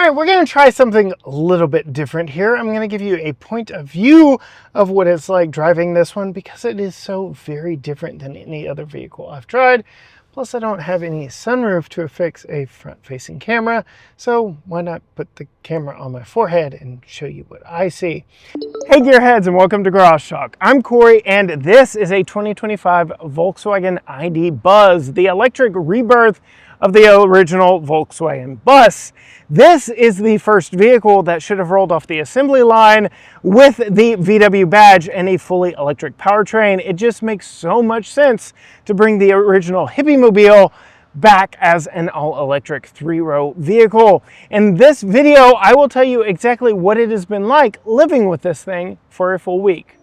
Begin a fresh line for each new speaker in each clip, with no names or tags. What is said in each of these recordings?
right, we're going to try something a little bit different here. I'm going to give you a point of view of what it's like driving this one because it is so very different than any other vehicle I've tried. Plus, I don't have any sunroof to affix a front-facing camera, so why not put the camera on my forehead and show you what I see. Hey gearheads, and welcome to Garage Talk. I'm Corey, and this is a 2025 Volkswagen ID Buzz, the electric rebirth of the original Volkswagen bus. This is the first vehicle that should have rolled off the assembly line with the VW badge and a fully electric powertrain. It just makes so much sense to bring the original Hippie-mobile back as an all-electric three-row vehicle. In this video, I will tell you exactly what it has been like living with this thing for a full week.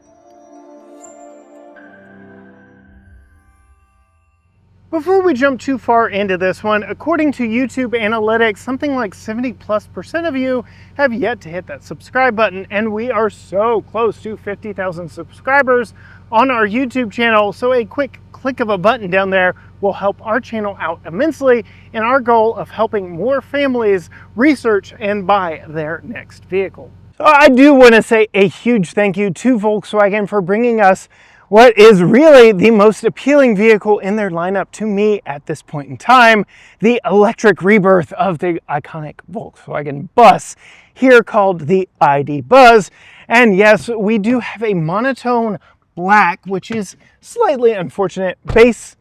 Before we jump too far into this one, according to YouTube analytics, something like 70+% of you have yet to hit that subscribe button, and we are so close to 50,000 subscribers on our YouTube channel, so a quick click of a button down there will help our channel out immensely in our goal of helping more families research and buy their next vehicle. So I do want to say a huge thank you to Volkswagen for bringing us what is really the most appealing vehicle in their lineup to me at this point in time, the electric rebirth of the iconic Volkswagen bus, here called the ID Buzz. And yes, we do have a monotone black, which is slightly unfortunate, base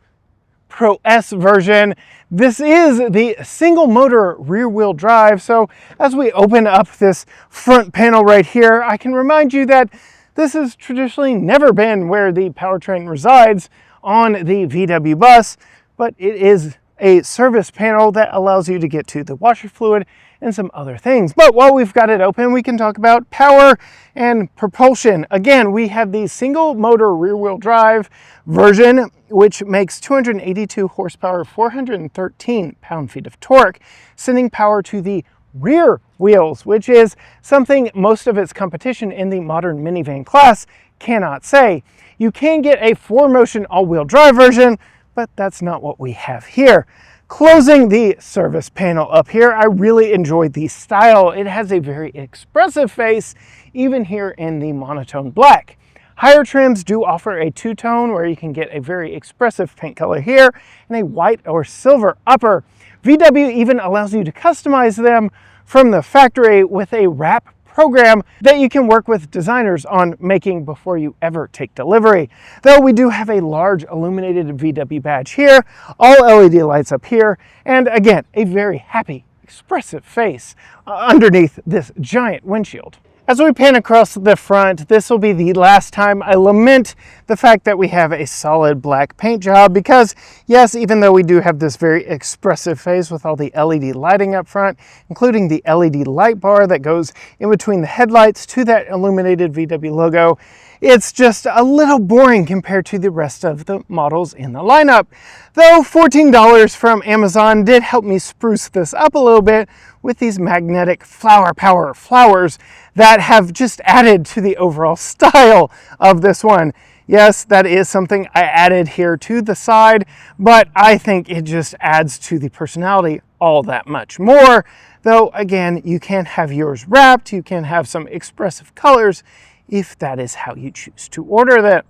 Pro S version. This is the single motor rear wheel drive. So as we open up this front panel right here, I can remind you that this has traditionally never been where the powertrain resides on the VW bus, but it is a service panel that allows you to get to the washer fluid and some other things. But while we've got it open, we can talk about power and propulsion. Again, we have the single motor rear wheel drive version, which makes 282 horsepower, 413 pound-feet of torque, sending power to the rear wheels, which is something most of its competition in the modern minivan class cannot say. You can get a 4Motion all-wheel drive version, but that's not what we have here. Closing the service panel up here, I really enjoyed the style. It has a very expressive face, even here in the monotone black. Higher trims do offer a two-tone where you can get a very expressive paint color here and a white or silver upper. VW even allows you to customize them from the factory with a wrap program that you can work with designers on making before you ever take delivery. Though we do have a large illuminated VW badge here, all LED lights up here, and again, a very happy, expressive face underneath this giant windshield. As we pan across the front, this will be the last time I lament the fact that we have a solid black paint job because, yes, even though we do have this very expressive face with all the LED lighting up front, including the LED light bar that goes in between the headlights to that illuminated VW logo, it's just a little boring compared to the rest of the models in the lineup. Though $14 from Amazon did help me spruce this up a little bit with these magnetic flower power flowers that have just added to the overall style of this one. Yes, that is something I added here to the side, but I think it just adds to the personality all that much more. Though, again, you can have yours wrapped, you can have some expressive colors if that is how you choose to order that.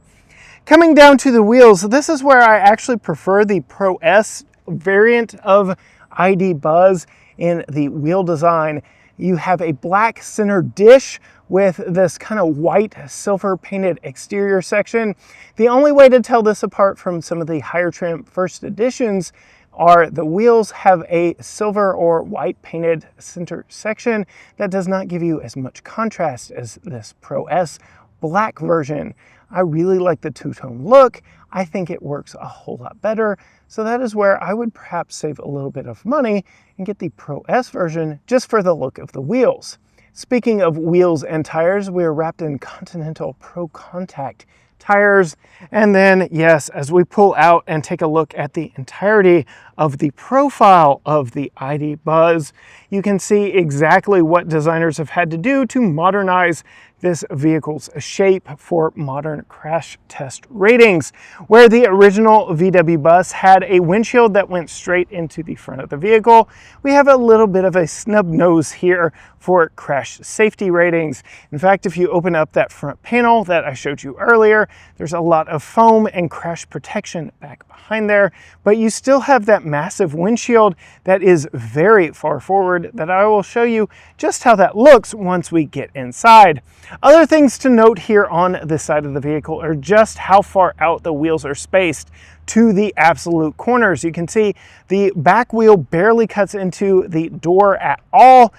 Coming down to the wheels, this is where I actually prefer the Pro S variant of ID Buzz in the wheel design. You have a black center dish with this kind of white silver painted exterior section. The only way to tell this apart from some of the higher trim first editions are the wheels have a silver or white painted center section that does not give you as much contrast as this Pro S black version. I really like the two-tone look. I think it works a whole lot better. So that is where I would perhaps save a little bit of money and get the Pro S version just for the look of the wheels. Speaking of wheels and tires, we are wrapped in Continental CrossContact tires. And then, yes, as we pull out and take a look at the entirety of the profile of the ID Buzz, you can see exactly what designers have had to do to modernize this vehicle's shape for modern crash test ratings. Where the original VW bus had a windshield that went straight into the front of the vehicle, we have a little bit of a snub nose here for crash safety ratings. In fact, if you open up that front panel that I showed you earlier, there's a lot of foam and crash protection back behind there, but you still have that massive windshield that is very far forward that I will show you just how that looks once we get inside. Other things to note here on this side of the vehicle are just how far out the wheels are spaced to the absolute corners. You can see the back wheel barely cuts into the door at all,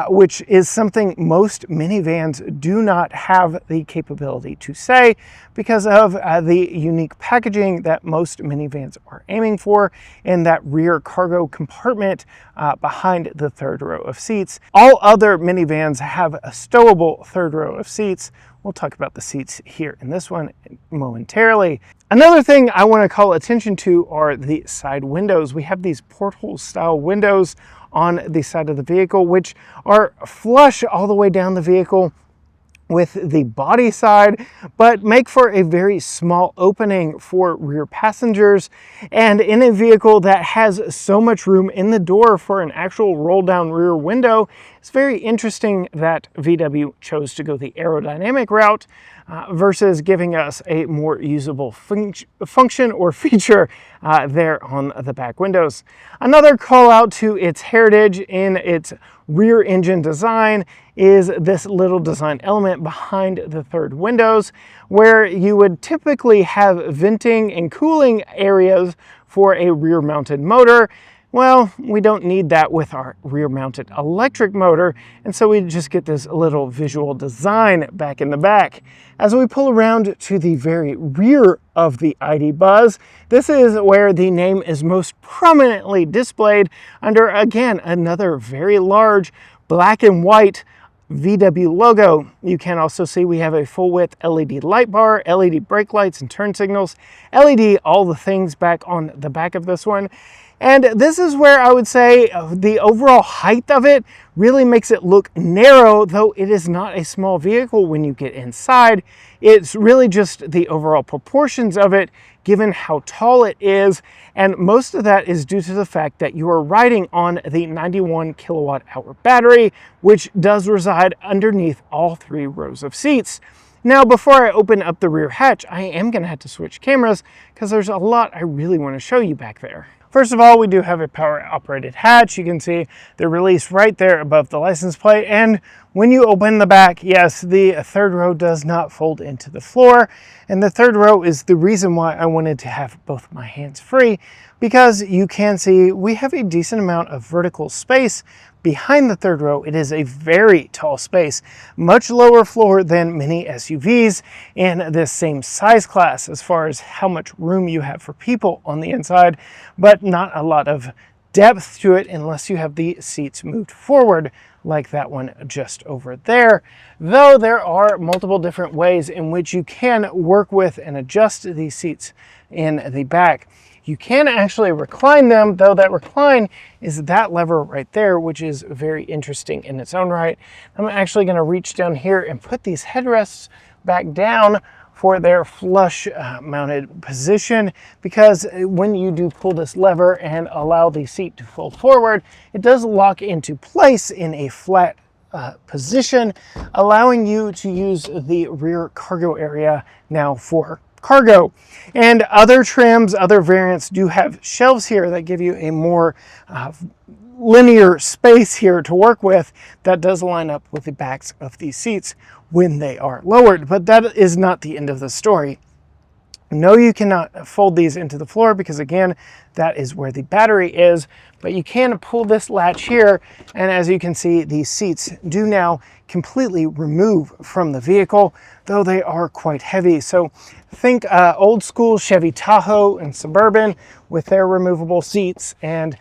which is something most minivans do not have the capability to say because of the unique packaging that most minivans are aiming for in that rear cargo compartment behind the third row of seats. All other minivans have a stowable third row of seats. We'll talk about the seats here in this one momentarily. Another thing I want to call attention to are the side windows. We have these porthole style windows on the side of the vehicle, which are flush all the way down the vehicle with the body side, but make for a very small opening for rear passengers. And in a vehicle that has so much room in the door for an actual roll down rear window, it's very interesting that VW chose to go the aerodynamic route versus giving us a more usable function or feature there on the back windows. Another call out to its heritage in its rear engine design is this little design element behind the third windows, where you would typically have venting and cooling areas for a rear mounted motor. Well, we don't need that with our rear mounted electric motor, and so we just get this little visual design back in the back. As we pull around to the very rear of the ID Buzz, this is where the name is most prominently displayed under, again, another very large black and white VW logo. You can also see we have a full width LED light bar, LED brake lights and turn signals, LED all the things back on the back of this one. And this is where I would say the overall height of it really makes it look narrow, though it is not a small vehicle when you get inside. It's really just the overall proportions of it, given how tall it is. And most of that is due to the fact that you are riding on the 91 kilowatt hour battery, which does reside underneath all three rows of seats. Now, before I open up the rear hatch, I am going to have to switch cameras because there's a lot I really want to show you back there. First of all, we do have a power operated hatch. You can see the release right there above the license plate. And when you open the back, yes, the third row does not fold into the floor. And the third row is the reason why I wanted to have both my hands free, because you can see we have a decent amount of vertical space behind the third row. It is a very tall space, much lower floor than many SUVs in this same size class as far as how much room you have for people on the inside, but not a lot of depth to it unless you have the seats moved forward like that one just over there. Though there are multiple different ways in which you can work with and adjust these seats in the back. You can actually recline them, though that recline is that lever right there, which is very interesting in its own right. I'm actually going to reach down here and put these headrests back down for their flush mounted position, because when you do pull this lever and allow the seat to fold forward, it does lock into place in a flat position, allowing you to use the rear cargo area now for cargo. And other trims, other variants do have shelves here that give you a more linear space here to work with that does line up with the backs of these seats when they are lowered. But that is not the end of the story. No, you cannot fold these into the floor because, again, that is where the battery is, but you can pull this latch here, and as you can see, these seats do now completely remove from the vehicle, though they are quite heavy. So think old school Chevy Tahoe and Suburban with their removable seats, and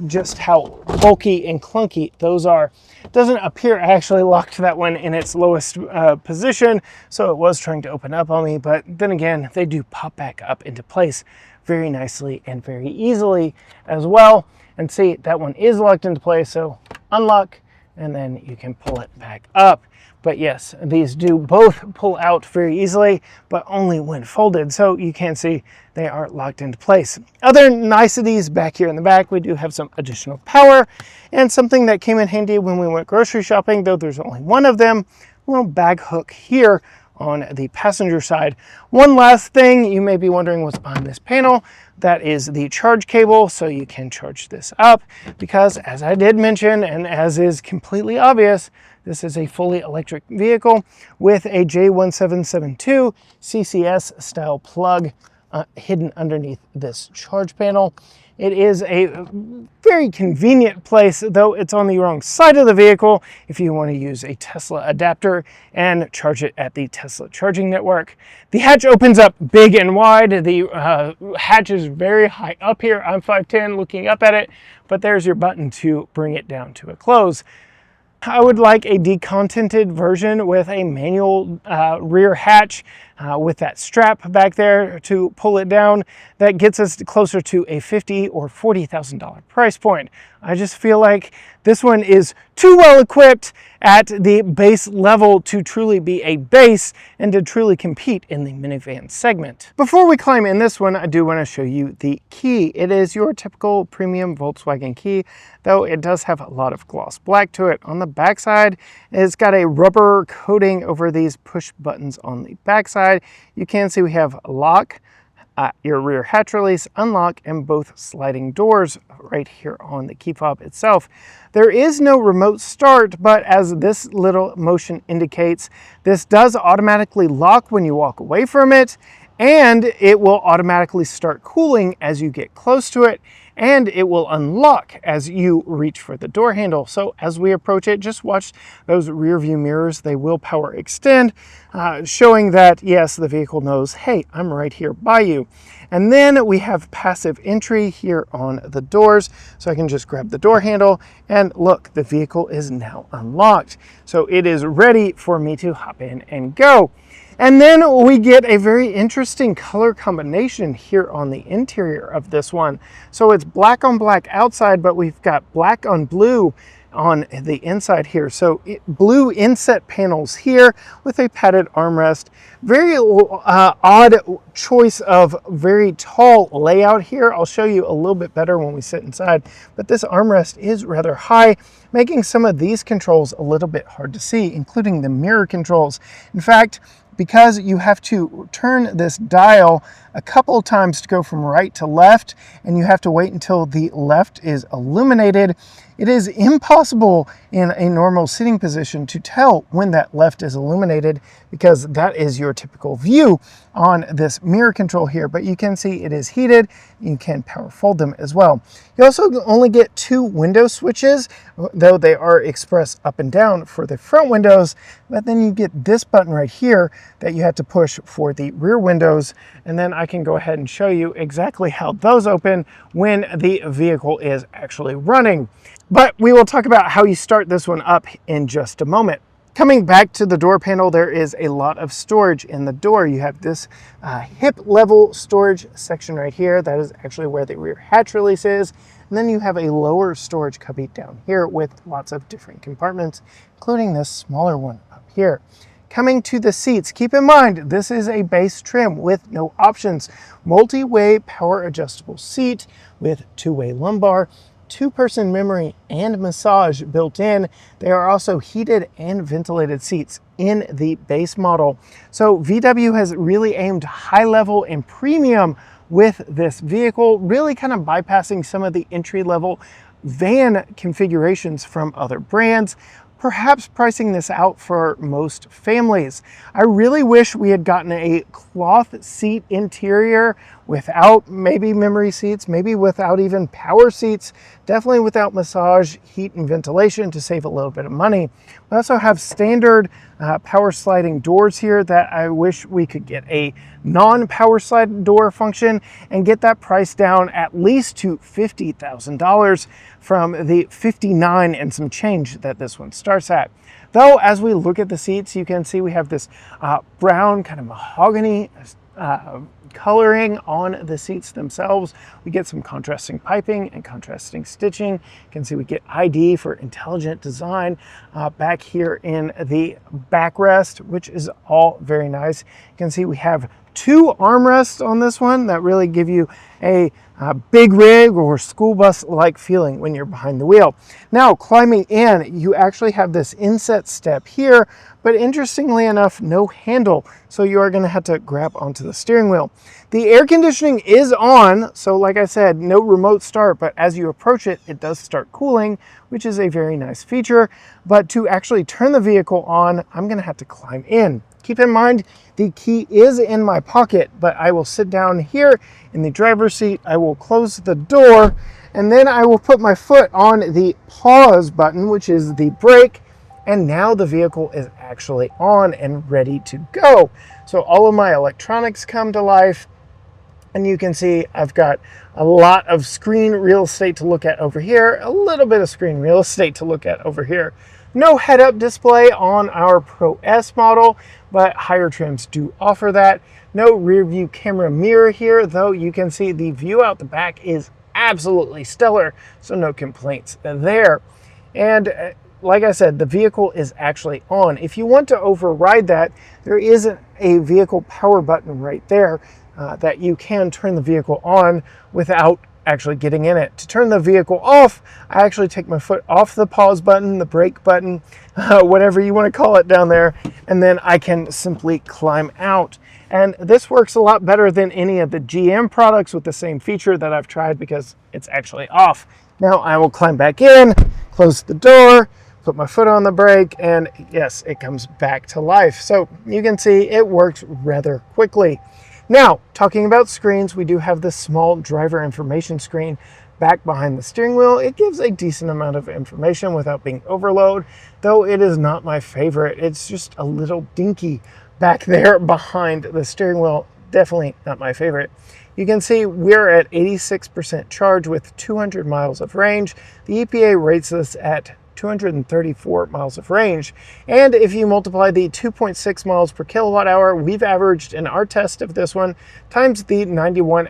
just how bulky and clunky those are. It doesn't appear I actually locked that one in its lowest position, so it was trying to open up on me, but then again, they do pop back up into place very nicely and very easily as well. And see, that one is locked into place, so unlock, and then you can pull it back up. But yes, these do both pull out very easily, but only when folded. So you can see they are locked into place. Other niceties back here in the back, we do have some additional power, and something that came in handy when we went grocery shopping, though there's only one of them, a little bag hook here on the passenger side. One last thing you may be wondering what's behind this panel. That is the charge cable, so you can charge this up, because as I did mention, and as is completely obvious, this is a fully electric vehicle with a J1772 CCS style plug hidden underneath this charge panel. It is a very convenient place, though it's on the wrong side of the vehicle if you want to use a Tesla adapter and charge it at the Tesla charging network. The hatch opens up big and wide. The hatch is very high up here. I'm 5'10" looking up at it, but there's your button to bring it down to a close. I would like a decontented version with a manual rear hatch with that strap back there to pull it down. That gets us closer to a $50,000 or $40,000 price point. I just feel like this one is too well equipped at the base level to truly be a base and to truly compete in the minivan segment. Before we climb in this one, I do want to show you the key. It is your typical premium Volkswagen key, though it does have a lot of gloss black to it. On the backside, it's got a rubber coating over these push buttons on the backside. You can see we have a lock, your rear hatch release, unlock, and both sliding doors right here on the key fob itself. There is no remote start, but as this little motion indicates, this does automatically lock when you walk away from it, and it will automatically start cooling as you get close to it, and it will unlock as you reach for the door handle. So as we approach it, just watch those rear view mirrors. They will power extend, showing that yes, the vehicle knows, hey, I'm right here by you. And then we have passive entry here on the doors. So I can just grab the door handle and look, the vehicle is now unlocked. So it is ready for me to hop in and go. And then we get a very interesting color combination here on the interior of this one. So it's black on black outside, but we've got black on blue on the inside here. So blue inset panels here with a padded armrest. Very odd choice of very tall layout here. I'll show you a little bit better when we sit inside, but this armrest is rather high, making some of these controls a little bit hard to see, including the mirror controls. In fact, because you have to turn this dial a couple of times to go from right to left, and you have to wait until the left is illuminated, it is impossible in a normal sitting position to tell when that left is illuminated, because that is your typical view on this mirror control here. But you can see it is heated. You can power fold them as well. You also only get 2 window switches, though they are expressed up and down for the front windows. But then you get this button right here that you have to push for the rear windows. And then I can go ahead and show you exactly how those open when the vehicle is actually running. But we will talk about how you start this one up in just a moment. Coming back to the door panel, there is a lot of storage in the door. You have this hip level storage section right here. That is actually where the rear hatch release is. And then you have a lower storage cubby down here with lots of different compartments, including this smaller one up here. Coming to the seats, keep in mind, this is a base trim with no options. Multi-way power adjustable seat with 2-way lumbar, 2-person memory and massage built in. They are also heated and ventilated seats in the base model. So VW has really aimed high level and premium with this vehicle, really kind of bypassing some of the entry-level van configurations from other brands, perhaps pricing this out for most families. I really wish we had gotten a cloth seat interior without maybe memory seats, maybe without even power seats, definitely without massage, heat, and ventilation to save a little bit of money. We also have standard power sliding doors here that I wish we could get a non-power slide door function and get that price down at least to $50,000 from the $59,000 and some change that this one starts at. Though, as we look at the seats, you can see we have this brown kind of mahogany coloring on the seats themselves. We get some contrasting piping and contrasting stitching. You can see we get ID for intelligent design back here in the backrest, which is all very nice. You can see we have 2 armrests on this one that really give you a big rig or school bus like feeling when you're behind the wheel. Now climbing in, you actually have this inset step here, but interestingly enough, no handle. So you are going to have to grab onto the steering wheel. The air conditioning is on, so like I said, no remote start, but as you approach it, it does start cooling, which is a very nice feature. But to actually turn the vehicle on, I'm going to have to climb in. Keep in mind, the key is in my pocket, but I will sit down here in the driver's seat. I will close the door, and then I will put my foot on the pause button, which is the brake. And now the vehicle is actually on and ready to go. So all of my electronics come to life. And you can see I've got a lot of screen real estate to look at over here, a little bit of screen real estate to look at over here. No head-up display on our Pro S model, but higher trims do offer that. No rear view camera mirror here, though you can see the view out the back is absolutely stellar, so no complaints there. And like I said, the vehicle is actually on. If you want to override that, there is a vehicle power button right there that you can turn the vehicle on without actually getting in it. To turn the vehicle off, I actually take my foot off the pause button, the brake button, whatever you want to call it down there, and then I can simply climb out. And this works a lot better than any of the GM products with the same feature that I've tried because it's actually off. Now I will climb back in, close the door, put my foot on the brake, and yes, it comes back to life. So you can see it works rather quickly. Now, talking about screens, we do have this small driver information screen back behind the steering wheel. It gives a decent amount of information without being overload, though it is not my favorite. It's just a little dinky back there behind the steering wheel. Definitely not my favorite. You can see we're at 86% charge with 200 miles of range. The EPA rates this at 234 miles of range. And if you multiply the 2.6 miles per kilowatt hour we've averaged in our test of this one times the 91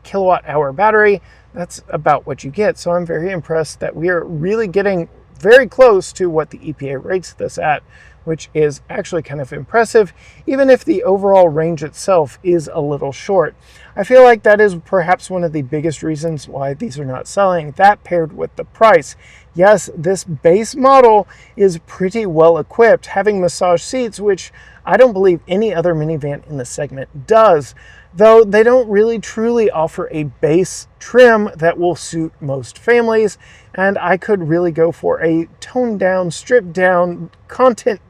kilowatt hour battery, that's about what you get. So I'm very impressed that we are really getting very close to what the EPA rates this at, which is actually kind of impressive, even if the overall range itself is a little short. I feel like that is perhaps one of the biggest reasons why these are not selling, that paired with the price. Yes, this base model is pretty well equipped, having massage seats, which I don't believe any other minivan in the segment does, though they don't really truly offer a base trim that will suit most families, and I could really go for a toned down, stripped down, content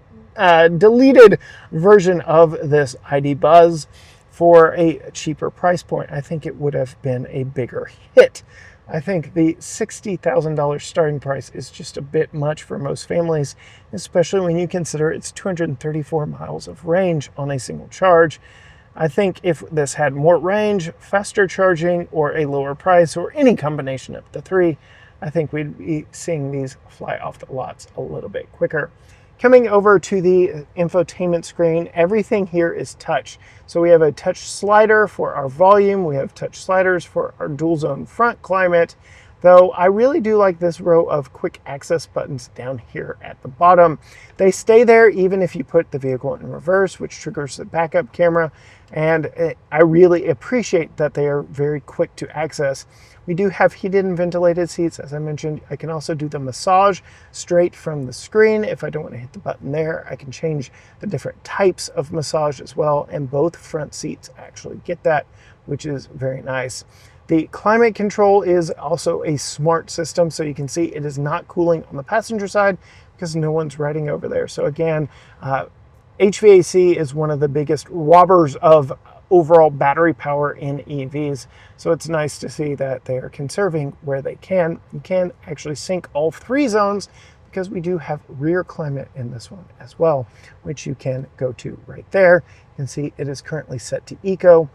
deleted version of this ID Buzz for a cheaper price point. I think it would have been a bigger hit. I think the $60,000 starting price is just a bit much for most families, especially when you consider it's 234 miles of range on a single charge. I think if this had more range, faster charging, or a lower price, or any combination of the three, I think we'd be seeing these fly off the lots a little bit quicker. Coming over to the infotainment screen, everything here is touch. So we have a touch slider for our volume, we have touch sliders for our dual zone front climate, though I really do like this row of quick access buttons down here at the bottom. They stay there even if you put the vehicle in reverse, which triggers the backup camera, and I really appreciate that they are very quick to access. We do have heated and ventilated seats. As I mentioned, I can also do the massage straight from the screen. If I don't want to hit the button there, I can change the different types of massage as well, and both front seats actually get that, which is very nice. The climate control is also a smart system, so you can see it is not cooling on the passenger side because no one's riding over there. So again, HVAC is one of the biggest robbers of overall battery power in EVs. So it's nice to see that they are conserving where they can. You can actually sync all three zones because we do have rear climate in this one as well, which you can go to right there. You can see it is currently set to Eco,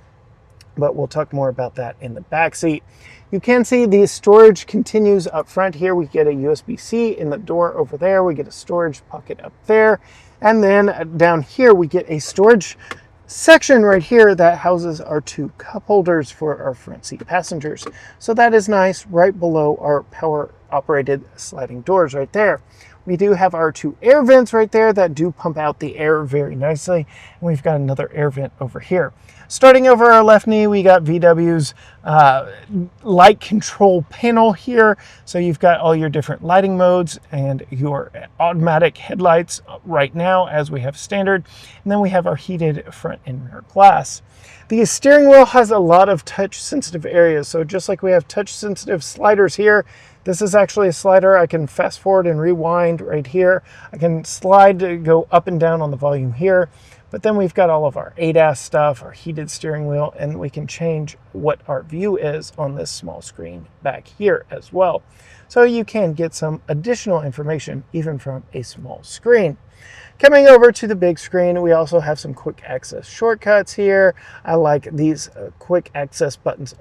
but we'll talk more about that in the back seat. You can see the storage continues up front here. We get a USB-C in the door over there. We get a storage pocket up there. And then down here, we get a storage section right here that houses our 2 cup holders for our front seat passengers. So that is nice, right below our power operated sliding doors right there. We do have our 2 air vents right there that do pump out the air very nicely. And we've got another air vent over here. Starting over our left knee, we got VW's light control panel here. So you've got all your different lighting modes and your automatic headlights right now as we have standard. And then we have our heated front and rear glass. The steering wheel has a lot of touch sensitive areas. So just like we have touch sensitive sliders here, this is actually a slider. I can fast forward and rewind right here. I can slide to go up and down on the volume here. But then we've got all of our ADAS stuff, our heated steering wheel, and we can change what our view is on this small screen back here as well. So you can get some additional information even from a small screen. Coming over to the big screen, we also have some quick access shortcuts here. I like these quick access buttons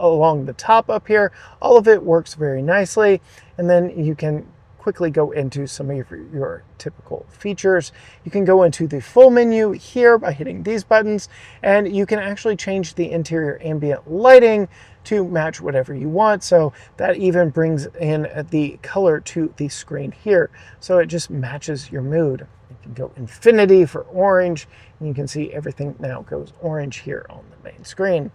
along the top up here. All of it works very nicely. And then you can quickly go into some of your typical features. You can go into the full menu here by hitting these buttons, and you can actually change the interior ambient lighting to match whatever you want. So that even brings in the color to the screen here. So it just matches your mood. You can go infinity for orange, and you can see everything now goes orange here on the main screen.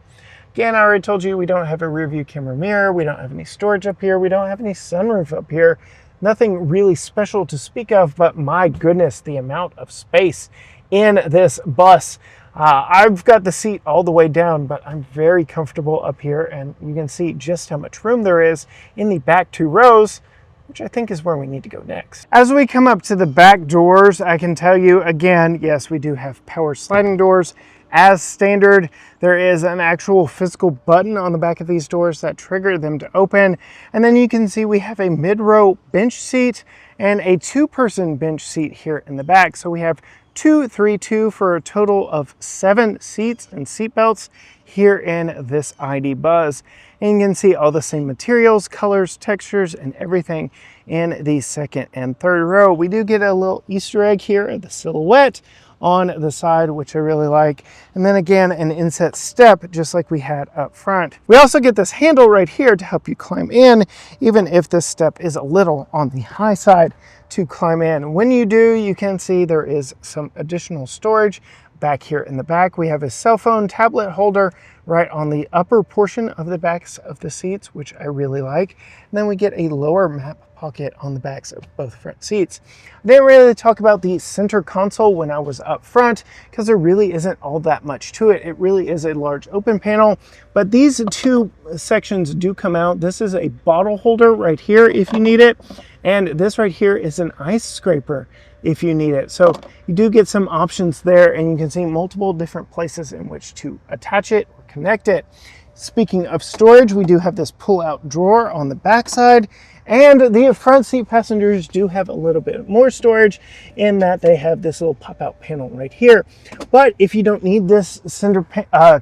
Again, I already told you we don't have a rear view camera mirror. We don't have any storage up here. We don't have any sunroof up here. Nothing really special to speak of, but my goodness, the amount of space in this bus. I've got the seat all the way down, but I'm very comfortable up here, and you can see just how much room there is in the back 2 rows, which I think is where we need to go next. As we come up to the back doors, I can tell you again, yes, we do have power sliding doors. As standard, there is an actual physical button on the back of these doors that trigger them to open. And then you can see we have a mid-row bench seat and a 2-person bench seat here in the back. So we have 2, 3, 2 for a total of 7 seats and seat belts here in this ID Buzz. And you can see all the same materials, colors, textures, and everything in the second and third row. We do get a little Easter egg here at the silhouette on the side, which I really like. And then again, an inset step, just like we had up front. We also get this handle right here to help you climb in, even if this step is a little on the high side to climb in. When you do, you can see there is some additional storage back here in the back. We have a cell phone tablet holder right on the upper portion of the backs of the seats, which I really like. And then we get a lower map pocket on the backs of both front seats. I didn't really talk about the center console when I was up front because there really isn't all that much to it. It really is a large open panel, but these 2 sections do come out. This is a bottle holder right here if you need it, and this right here is an ice scraper if you need it. So you do get some options there, and you can see multiple different places in which to attach it or connect it. Speaking of storage, we do have this pull-out drawer on the back side, and the front seat passengers do have a little bit more storage in that they have this little pop-out panel right here. But if you don't need this center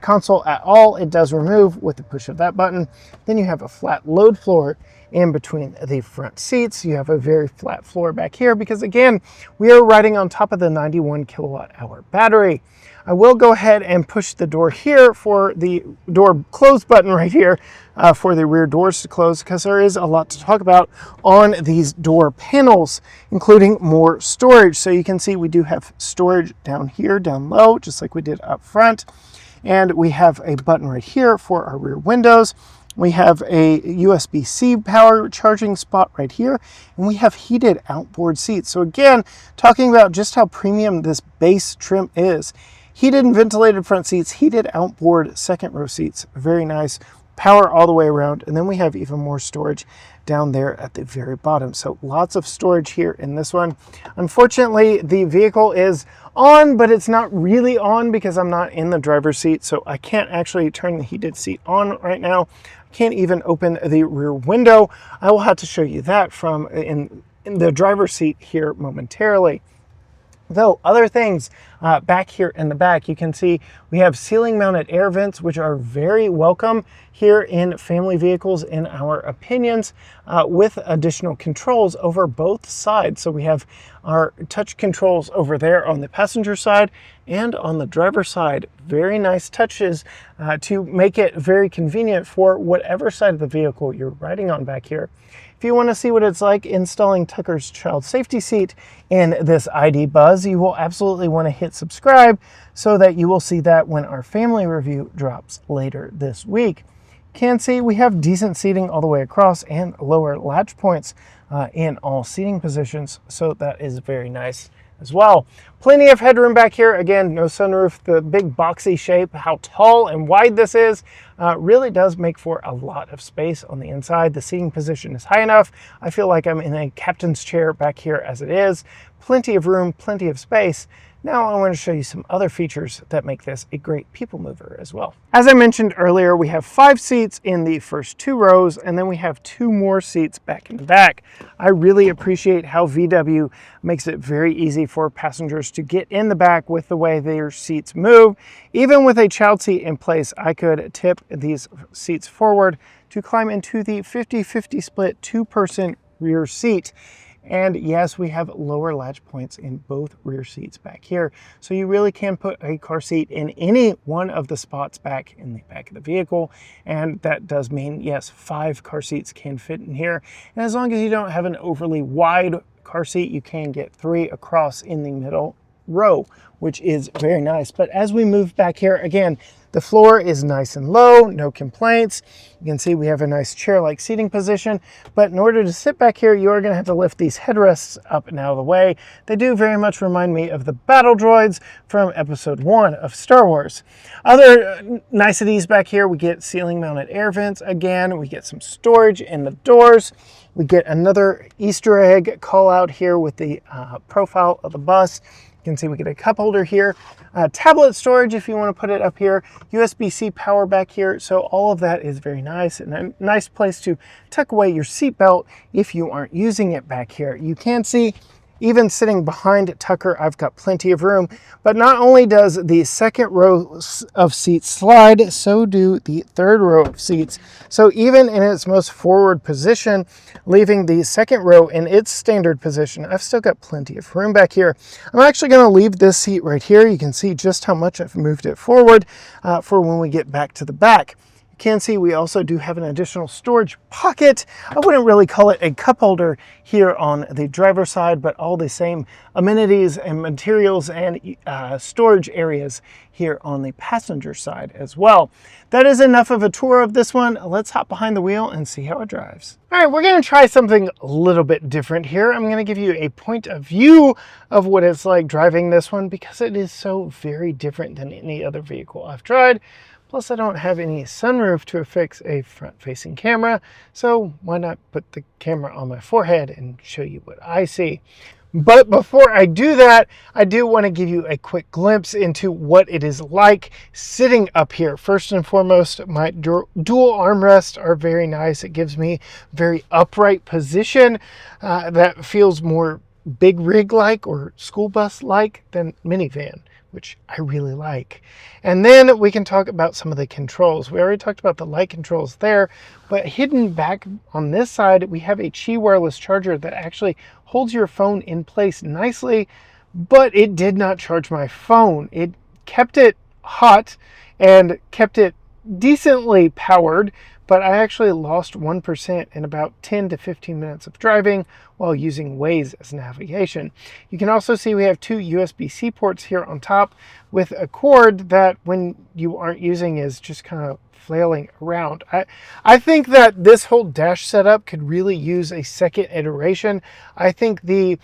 console at all, it does remove with the push of that button. Then you have a flat load floor in between the front seats. You have a very flat floor back here because, again, we are riding on top of the 91 kilowatt hour battery. I will go ahead and push the door here for the door close button right here for the rear doors to close, because there is a lot to talk about on these door panels, including more storage. So you can see we do have storage down here, down low, just like we did up front. And we have a button right here for our rear windows. We have a USB-C power charging spot right here, and we have heated outboard seats. So again, talking about just how premium this base trim is. Heated and ventilated front seats, heated outboard second row seats, very nice. Power all the way around, and then we have even more storage down there at the very bottom. So lots of storage here in this one. Unfortunately, the vehicle is on, but it's not really on because I'm not in the driver's seat, so I can't actually turn the heated seat on right now. I can't even open the rear window. I will have to show you that from in the driver's seat here momentarily. Though other things back here in the back, you can see we have ceiling mounted air vents, which are very welcome here in family vehicles, in our opinions, with additional controls over both sides. So we have our touch controls over there on the passenger side and on the driver's side. Very nice touches to make it very convenient for whatever side of the vehicle you're riding on back here. If you want to see what it's like installing Tucker's child safety seat in this ID Buzz, you will absolutely want to hit subscribe so that you will see that when our family review drops later this week. You can see we have decent seating all the way across and lower latch points in all seating positions, so that is very nice as well. Plenty of headroom back here. Again, no sunroof. The big boxy shape, how tall and wide this is, really does make for a lot of space on the inside. The seating position is high enough. I feel like I'm in a captain's chair back here as it is. Plenty of room, plenty of space. Now I want to show you some other features that make this a great people mover as well. As I mentioned earlier, we have 5 seats in the first 2 rows, and then we have 2 more seats back in the back. I really appreciate how VW makes it very easy for passengers to get in the back with the way their seats move. Even with a child seat in place, I could tip these seats forward to climb into the 50-50 split 2-person rear seat. And yes, we have lower latch points in both rear seats back here. So you really can put a car seat in any one of the spots back in the back of the vehicle. And that does mean, yes, 5 car seats can fit in here. And as long as you don't have an overly wide car seat, you can get 3 across in the middle row, which is very nice. But as we move back here, again, the floor is nice and low, no complaints. You can see we have a nice chair-like seating position, but in order to sit back here, you are going to have to lift these headrests up and out of the way. They do very much remind me of the battle droids from episode 1 of Star Wars. Other niceties back here, we get ceiling-mounted air vents. Again, we get some storage in the doors. We get another Easter egg call out here with the profile of the bus. You can see we get a cup holder here, tablet storage if you want to put it up here, USB-C power back here. So all of that is very nice, and a nice place to tuck away your seatbelt if you aren't using it back here. You can see even sitting behind Tucker, I've got plenty of room, but not only does the second row of seats slide, so do the third row of seats. So even in its most forward position, leaving the second row in its standard position, I've still got plenty of room back here. I'm actually going to leave this seat right here. You can see just how much I've moved it forward for when we get back to the back. Can see we also do have an additional storage pocket. I wouldn't really call it a cup holder here on the driver's side, but all the same amenities and materials and storage areas here on the passenger side as well. That is enough of a tour of this one. Let's hop behind the wheel and see how it drives. All right, we're going to try something a little bit different here. I'm going to give you a point of view of what it's like driving this one, because it is so very different than any other vehicle I've tried. Plus, I don't have any sunroof to affix a front-facing camera, so why not put the camera on my forehead and show you what I see? But before I do that, I do want to give you a quick glimpse into what it is like sitting up here. First and foremost, my dual armrests are very nice. It gives me very upright position that feels more big rig-like or school bus-like than minivan, which I really like. And then we can talk about some of the controls. We already talked about the light controls there, but hidden back on this side, we have a Qi wireless charger that actually holds your phone in place nicely, but it did not charge my phone. It kept it hot and kept it decently powered, but I actually lost 1% in about 10 to 15 minutes of driving while using Waze as navigation. You can also see we have 2 USB-C ports here on top with a cord that when you aren't using is just kind of flailing around. I think that this whole dash setup could really use a second iteration. I think the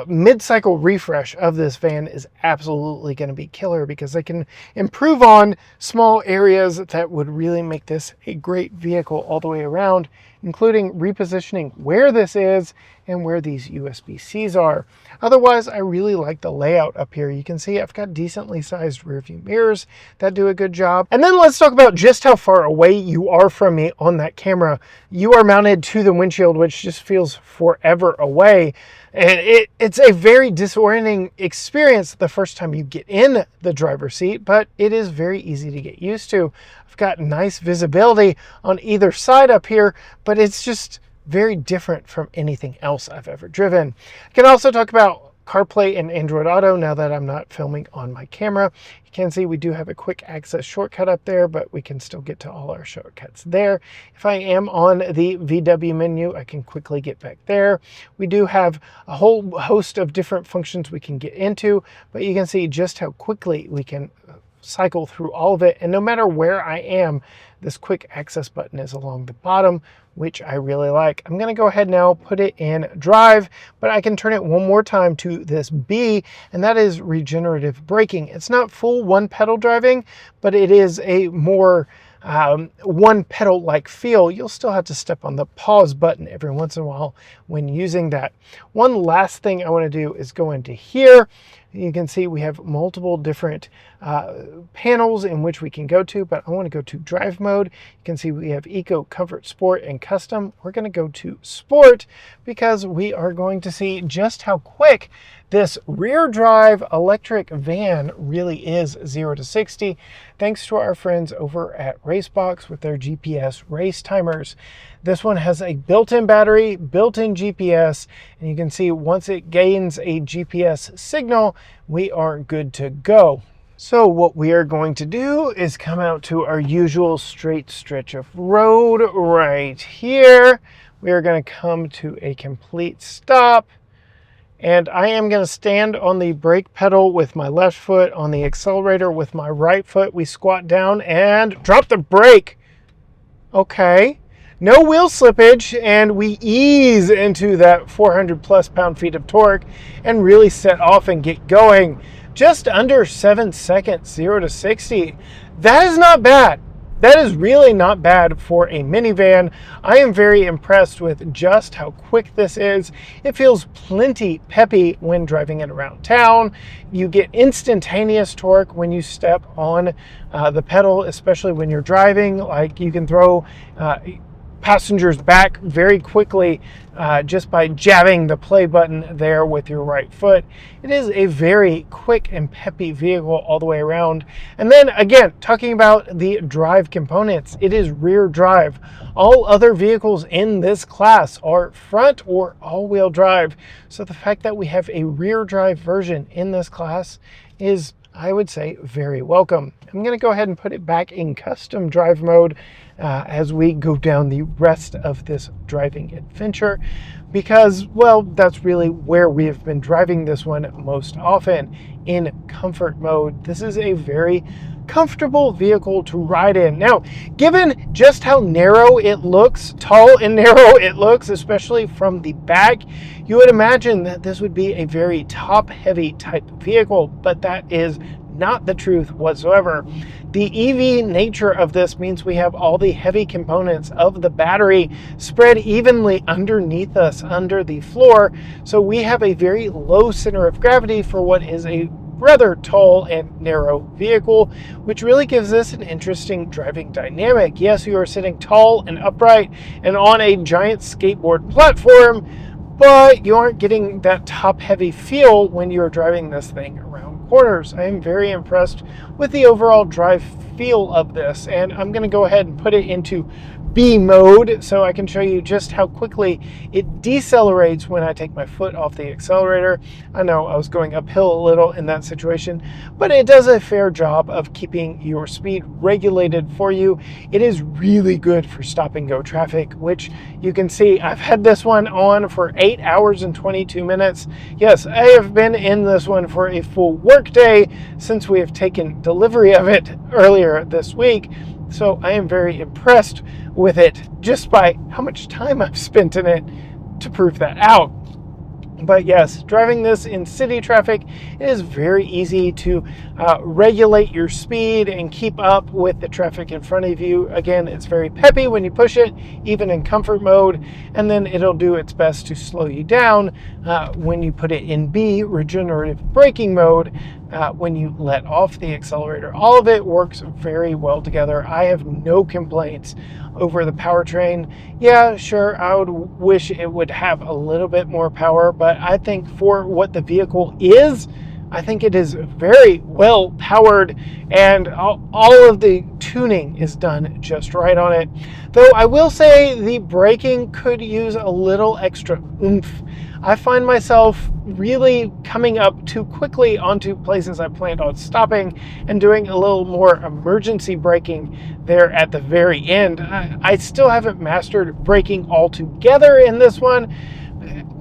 mid-cycle refresh of this van is absolutely going to be killer, because they can improve on small areas that would really make this a great vehicle all the way around, including repositioning where this is and where these USB-Cs are. Otherwise, I really like the layout up here. You can see I've got decently sized rear view mirrors that do a good job. And then let's talk about just how far away you are from me on that camera. You are mounted to the windshield, which just feels forever away. And it's a very disorienting experience the first time you get in the driver's seat, but it is very easy to get used to. I've got nice visibility on either side up here, but it's just very different from anything else I've ever driven. I can also talk about CarPlay and Android Auto now that I'm not filming on my camera. You can see we do have a quick access shortcut up there, but we can still get to all our shortcuts there. If I am on the VW menu, I can quickly get back there. We do have a whole host of different functions we can get into, but you can see just how quickly we can cycle through all of it. And no matter where I am, this quick access button is along the bottom, which I really like. I'm going to go ahead now, put it in drive, but I can turn it one more time to this B, and that is regenerative braking. It's not full one pedal driving, but it is a more one pedal like feel. You'll still have to step on the pause button every once in a while when using that. One last thing I want to do is go into here. You can see we have multiple different panels in which we can go to, but I want to go to drive mode. You can see we have Eco, Comfort, Sport, and Custom. We're going to go to Sport because we are going to see just how quick this rear drive electric van really is 0 to 60, thanks to our friends over at RaceBox with their GPS race timers. This one has a built-in battery, built-in GPS, and you can see once it gains a GPS signal, we are good to go. So what we are going to do is come out to our usual straight stretch of road right here. We are going to come to a complete stop. And I am going to stand on the brake pedal with my left foot, on the accelerator with my right foot. We squat down and drop the brake. Okay. No wheel slippage, and we ease into that 400 plus pound-feet of torque and really set off and get going. Just under 7 seconds, 0 to 60. That is not bad. That is really not bad for a minivan. I am very impressed with just how quick this is. It feels plenty peppy when driving it around town. You get instantaneous torque when you step on the pedal, especially when you're driving. Like you can throw passengers back very quickly just by jabbing the play button there with your right foot. It is a very quick and peppy vehicle all the way around. And then again, talking about the drive components, it is rear drive. All other vehicles in this class are front or all-wheel drive. So the fact that we have a rear drive version in this class is, I would say, very welcome. I'm going to go ahead and put it back in custom drive mode as we go down the rest of this driving adventure because, well, that's really where we have been driving this one most often, in comfort mode. This is a very comfortable vehicle to ride in. Now, given just how narrow it looks, tall and narrow it looks, especially from the back, you would imagine that this would be a very top-heavy type vehicle, but that is not the truth whatsoever. The EV nature of this means we have all the heavy components of the battery spread evenly underneath us, under the floor, so we have a very low center of gravity for what is a rather tall and narrow vehicle, which really gives this an interesting driving dynamic. Yes, you are sitting tall and upright and on a giant skateboard platform, but you aren't getting that top-heavy feel when you're driving this thing around corners. I am very impressed with the overall drive feel of this, and I'm going to go ahead and put it into B mode so I can show you just how quickly it decelerates when I take my foot off the accelerator. I know I was going uphill a little in that situation, but it does a fair job of keeping your speed regulated for you. It is really good for stop and go traffic, which you can see I've had this one on for 8 hours and 22 minutes. Yes, I have been in this one for a full work day since we have taken delivery of it earlier this week. So I am very impressed with it just by how much time I've spent in it to prove that out. But yes, driving this in city traffic, it is very easy to regulate your speed and keep up with the traffic in front of you. Again, it's very peppy when you push it, even in comfort mode, and then it'll do its best to slow you down when you put it in B, regenerative braking mode, when you let off the accelerator. All of it works very well together. I have no complaints over the powertrain. Yeah, sure, I would wish it would have a little bit more power, but I think for what the vehicle is, I think it is very well powered, and all of the tuning is done just right on it. Though I will say the braking could use a little extra oomph. I find myself really coming up too quickly onto places I planned on stopping and doing a little more emergency braking there at the very end. I still haven't mastered braking altogether in this one,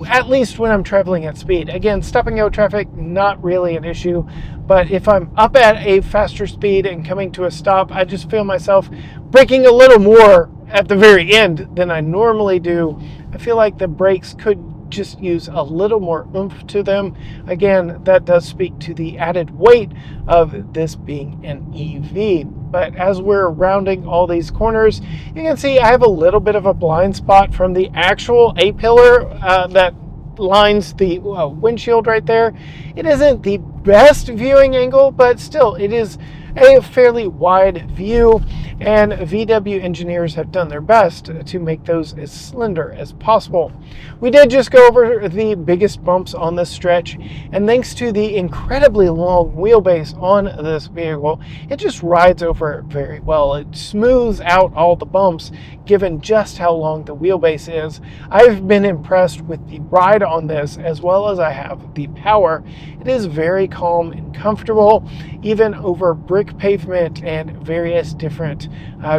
at least when I'm traveling at speed. Again, stopping out traffic, not really an issue, but if I'm up at a faster speed and coming to a stop, I just feel myself braking a little more at the very end than I normally do. I feel like the brakes could just use a little more oomph to them. Again, that does speak to the added weight of this being an EV. But as we're rounding all these corners, you can see I have a little bit of a blind spot from the actual A-pillar that lines the windshield right there. It isn't the best viewing angle, but still it is a fairly wide view, and VW engineers have done their best to make those as slender as possible. We did just go over the biggest bumps on this stretch, and thanks to the incredibly long wheelbase on this vehicle, it just rides over it very well. It smooths out all the bumps given just how long the wheelbase is. I've been impressed with the ride on this as well as I have the power. It is very calm and comfortable, even over brick pavement and various different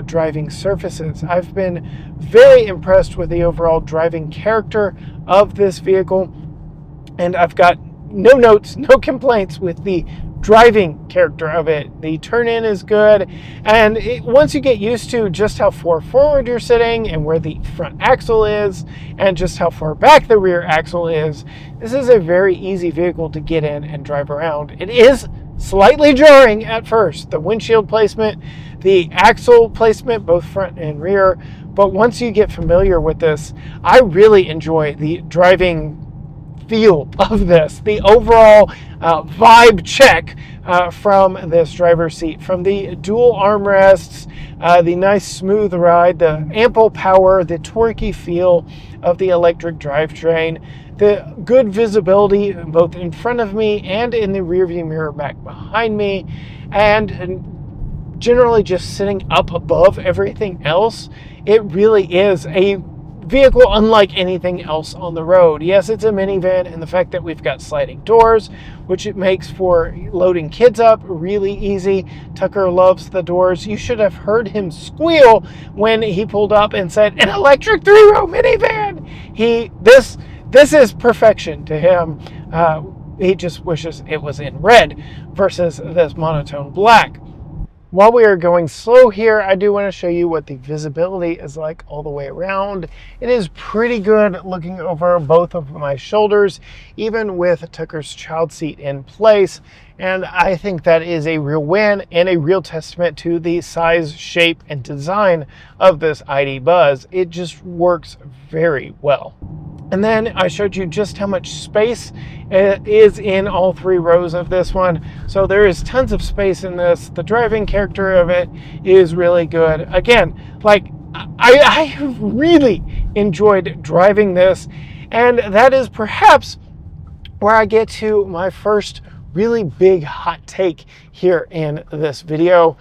driving surfaces. I've been very impressed with the overall driving character of this vehicle, and I've got no notes, no complaints with the driving character of it. The turn-in is good, and once you get used to just how far forward you're sitting and where the front axle is and just how far back the rear axle is, this is a very easy vehicle to get in and drive around. It is slightly jarring at first, the windshield placement, the axle placement, both front and rear, but once you get familiar with this, I really enjoy the driving feel of this, the overall vibe check from this driver's seat, from the dual armrests, the nice smooth ride, the ample power, the torquey feel of the electric drivetrain, the good visibility both in front of me and in the rearview mirror back behind me, and generally just sitting up above everything else. It really is a vehicle unlike anything else on the road. Yes, it's a minivan, and the fact that we've got sliding doors, which it makes for loading kids up really easy. Tucker loves the doors. You should have heard him squeal when he pulled up and said, "An electric 3-row minivan!" This is perfection to him. He just wishes it was in red versus this monotone black. While we are going slow here, I do want to show you what the visibility is like all the way around. It is pretty good looking over both of my shoulders, even with Tucker's child seat in place. And I think that is a real win and a real testament to the size, shape, and design of this ID Buzz. It just works very well. And then I showed you just how much space is in all 3 rows of this one. So there is tons of space in this. The driving character of it is really good. Again, like I really enjoyed driving this, and that is perhaps where I get to my first really big hot take here in this video.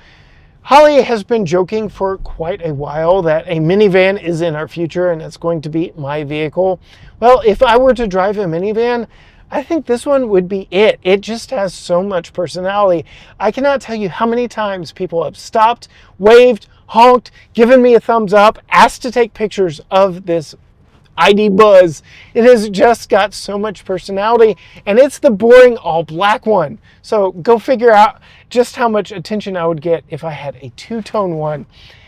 Holly has been joking for quite a while that a minivan is in our future and it's going to be my vehicle. Well, if I were to drive a minivan, I think this one would be it. It just has so much personality. I cannot tell you how many times people have stopped, waved, honked, given me a thumbs up, asked to take pictures of this ID Buzz. It has just got so much personality, and it's the boring all black one. So go figure out just how much attention I would get if I had a two-tone one.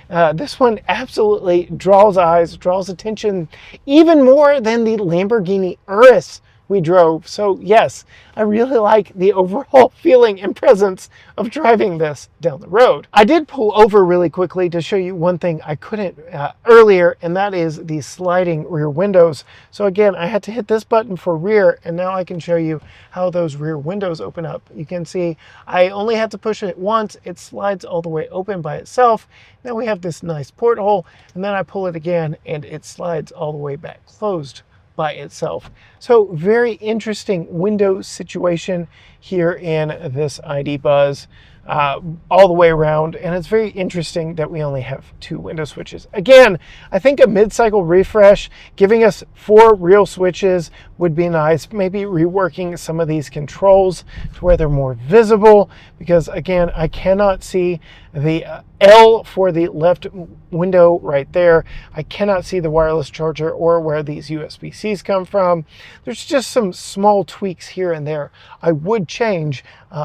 This one absolutely draws eyes, draws attention even more than the Lamborghini Urus we drove. So yes, I really like the overall feeling and presence of driving this down the road. I did pull over really quickly to show you one thing I couldn't earlier, and that is the sliding rear windows. So again, I had to hit this button for rear, and now I can show you how those rear windows open up. You can see I only had to push it once. It slides all the way open by itself. Now we have this nice porthole, and then I pull it again and it slides all the way back closed by itself. So very interesting window situation here in this ID Buzz. All the way around, and it's very interesting that we only have 2 window switches. Again, I think a mid-cycle refresh, giving us 4 real switches would be nice. Maybe reworking some of these controls to where they're more visible, because again, I cannot see the L for the left window right there. I cannot see the wireless charger or where these USB-Cs come from. There's just some small tweaks here and there I would change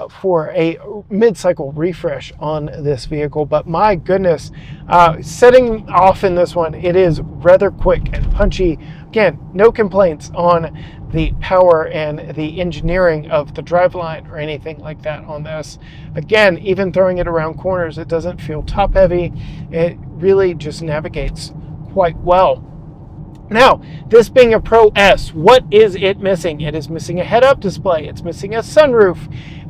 for a mid-cycle refresh on this vehicle, but my goodness, setting off in this one, it is rather quick and punchy. Again, no complaints on the power and the engineering of the driveline or anything like that on this. Again, even throwing it around corners, it doesn't feel top heavy. It really just navigates quite well. Now, this being a Pro S, what is it missing? It is missing a head-up display. It's missing a sunroof.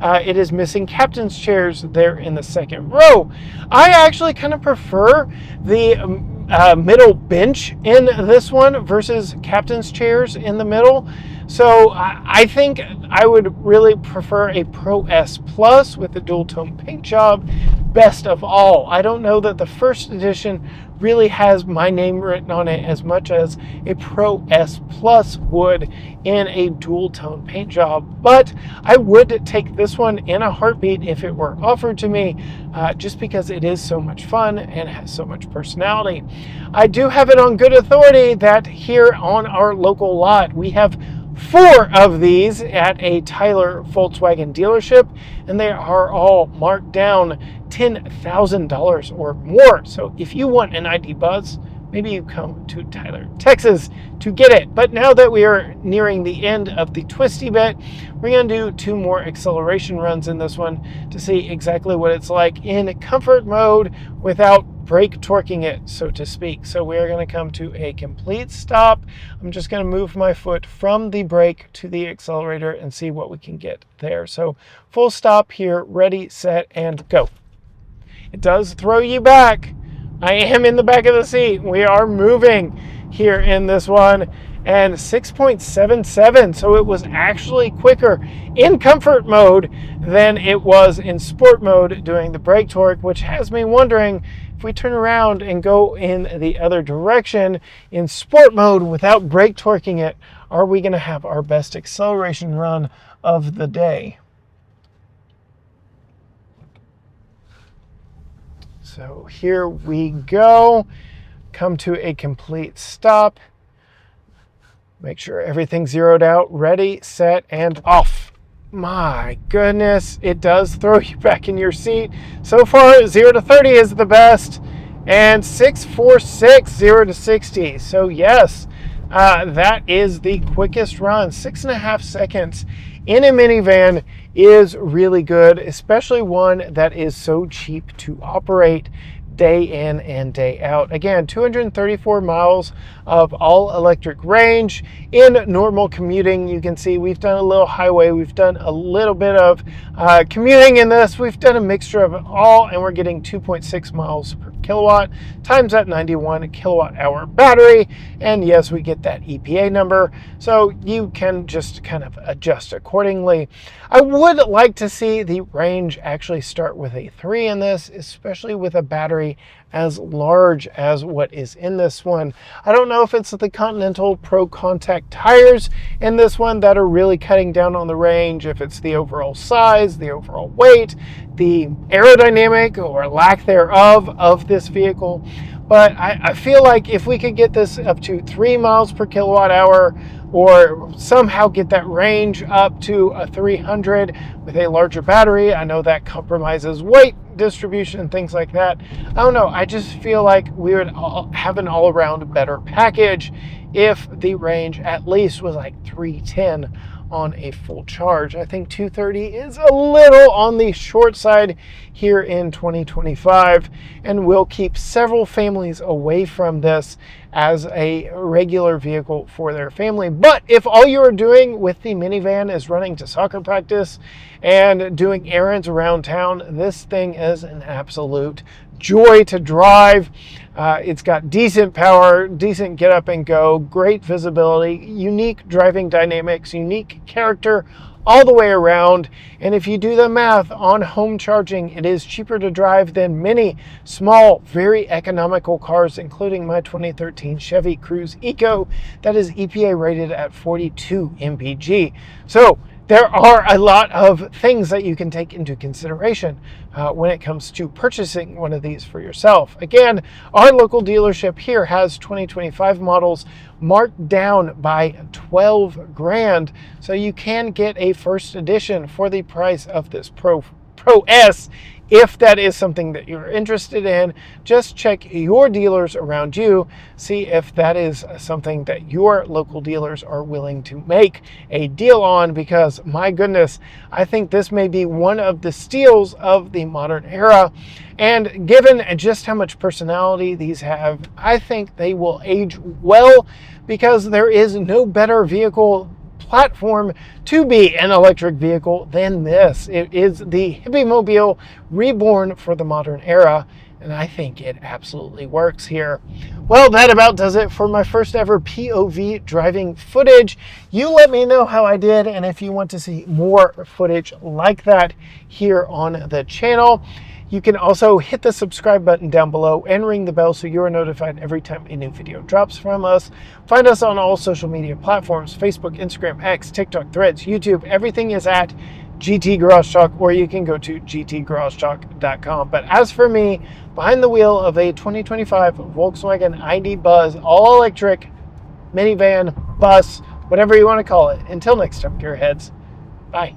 It is missing captain's chairs there in the second row. I actually kind of prefer the middle bench in this one versus captain's chairs in the middle. So I think I would really prefer a Pro S Plus with the dual tone paint job best of all. I don't know that the first edition really has my name written on it as much as a Pro S Plus would in a dual tone paint job, but I would take this one in a heartbeat if it were offered to me, just because it is so much fun and has so much personality. I do have it on good authority that here on our local lot we have 4 of these at a Tyler Volkswagen dealership, and they are all marked down $10,000 or more. So if you want an ID Buzz, maybe you come to Tyler, Texas to get it. But now that we are nearing the end of the twisty bit, we're going to do 2 more acceleration runs in this one to see exactly what it's like in comfort mode without brake torquing it, so to speak. So we are going to come to a complete stop. I'm just going to move my foot from the brake to the accelerator and see what we can get there. So full stop here, ready, set, and go. It does throw you back. I am in the back of the seat. We are moving here in this one, and 6.77, so it was actually quicker in comfort mode than it was in sport mode doing the brake torque, which has me wondering if we turn around and go in the other direction in sport mode without brake torquing it, are we going to have our best acceleration run of the day? So here we go. Come to a complete stop. Make sure everything's zeroed out. Ready, set, and off. My goodness, it does throw you back in your seat. So far, 0 to 30 is the best, and 6.46, 0 to 60. So yes, that is the quickest run. 6.5 seconds in a minivan is really good, especially one that is so cheap to operate day in and day out. Again, 234 miles of all electric range in normal commuting. You can see we've done a little highway, we've done a little bit of commuting in this, we've done a mixture of it all, and we're getting 2.6 miles per kilowatt times that 91 kilowatt hour battery. And yes, we get that EPA number, so you can just kind of adjust accordingly. I would like to see the range actually start with a 3 in this, especially with a battery as large as what is in this one. I don't know if it's the Continental CrossContact tires in this one that are really cutting down on the range, if it's the overall size, the overall weight, the aerodynamic or lack thereof of this vehicle. But I feel like if we could get this up to 3 miles per kilowatt hour or somehow get that range up to a 300 with a larger battery. I know that compromises weight distribution and things like that. I don't know. I just feel like we would have an all-around better package if the range at least was like 310 on a full charge. I think 230 is a little on the short side here in 2025 and will keep several families away from this as a regular vehicle for their family. But if all you are doing with the minivan is running to soccer practice and doing errands around town, this thing is an absolute joy to drive. It's got decent power, decent get up and go, great visibility, unique driving dynamics, unique character all the way around. And if you do the math on home charging, it is cheaper to drive than many small, very economical cars, including my 2013 Chevy Cruze Eco that is EPA rated at 42 mpg. So there are a lot of things that you can take into consideration when it comes to purchasing one of these for yourself. Again, our local dealership here has 2025 models marked down by 12 grand. So you can get a first edition for the price of this Pro S. If that is something that you're interested in, just check your dealers around you, see if that is something that your local dealers are willing to make a deal on, because my goodness, I think this may be one of the steals of the modern era. And given just how much personality these have, I think they will age well, because there is no better vehicle platform to be an electric vehicle than this. It is the hippie mobile reborn for the modern era, and I think it absolutely works here. Well, that about does it for my first ever POV driving footage. You let me know how I did, and if you want to see more footage like that here on the channel. You can also hit the subscribe button down below and ring the bell so you're notified every time a new video drops from us. Find us on all social media platforms: Facebook, Instagram, X, TikTok, Threads, YouTube. Everything is at GT Garage Talk, or you can go to gtgaragetalk.com. But as for me, behind the wheel of a 2025 Volkswagen ID Buzz, all electric minivan, bus, whatever you want to call it. Until next time, gearheads. Bye.